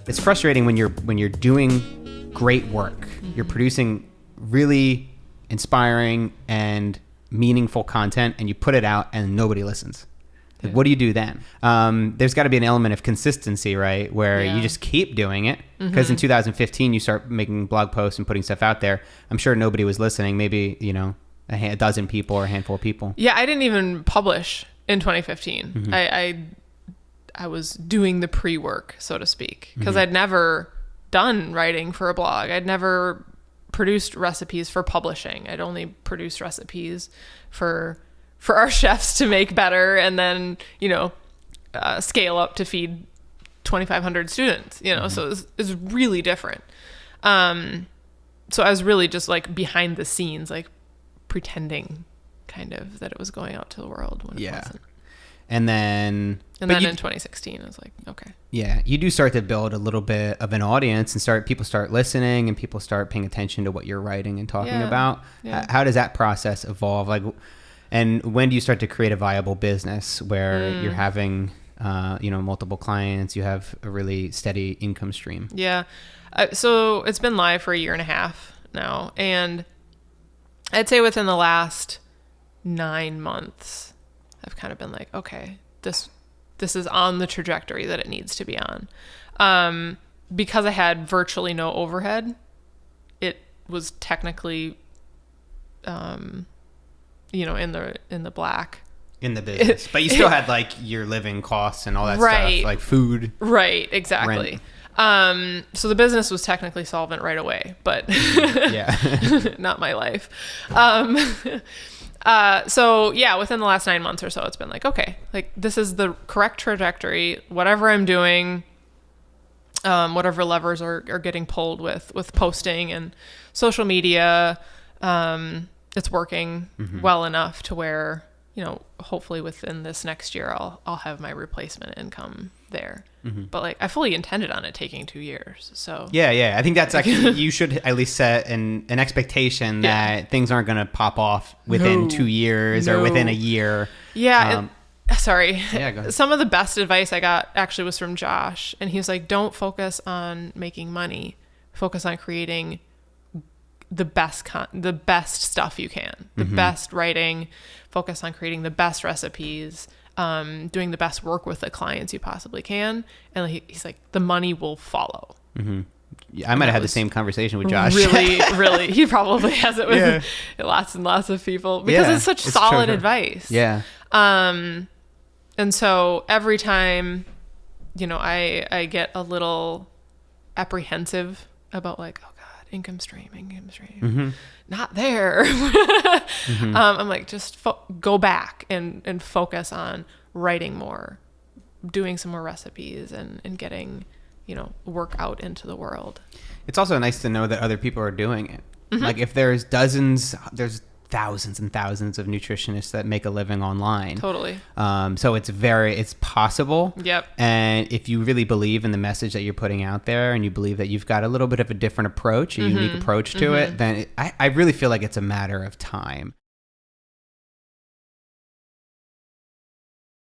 it's frustrating when you're doing great work. You're producing really inspiring and meaningful content, and you put it out and nobody listens. Like, what do you do then? There's got to be an element of consistency, right? Where you just keep doing it. Because in 2015, you start making blog posts and putting stuff out there. I'm sure nobody was listening. Maybe, a dozen people or a handful of people. Yeah, I didn't even publish in 2015. I was doing the pre-work, so to speak, because I'd never done writing for a blog. I'd never produced recipes for publishing. I'd only produced recipes for our chefs to make better, and then scale up to feed 2,500 students. So it's really different. So I was really just like behind the scenes, like pretending kind of that it was going out to the world when it wasn't. And then in 2016, I was like, okay. Yeah, you do start to build a little bit of an audience, and people start listening, and people start paying attention to what you're writing and talking about. Yeah. How does that process evolve? Like, and when do you start to create a viable business where you're having, multiple clients, you have a really steady income stream? Yeah. So it's been live for 1.5 years now. And I'd say within the last 9 months, I've kind of been like, okay, this is on the trajectory that it needs to be on. Because I had virtually no overhead, it was technically, in the black in the business, but you still had like your living costs and all that stuff, like food. Right. Exactly. Rent. So the business was technically solvent right away, but not my life. So yeah, within the last 9 months or so, it's been like, okay, like this is the correct trajectory. Whatever I'm doing, whatever levers are getting pulled with posting and social media, it's working well enough to where, hopefully within this next year, I'll have my replacement income there. But like, I fully intended on it taking 2 years. So yeah. I think that's actually, you should at least set an expectation that things aren't going to pop off within 2 years or within a year. Yeah. Sorry. Yeah, go ahead. Some of the best advice I got actually was from Josh. And he was like, don't focus on making money. Focus on creating the best stuff you can, the best writing, focus on creating the best recipes, doing the best work with the clients you possibly can. And he's like, the money will follow. Yeah, I might have had the same conversation with Josh. Really. He probably has it with lots and lots of people because it's such solid advice. Yeah. And so every time, I get a little apprehensive about like, oh God, income stream, not there. I'm like, just go back and focus on writing more, doing some more recipes and getting, work out into the world. It's also nice to know that other people are doing it. Like if there's there's thousands and thousands of nutritionists that make a living online. Totally. So it's possible. Yep. And if you really believe in the message that you're putting out there and you believe that you've got a little bit of a different approach, a unique approach to it, then I really feel like it's a matter of time.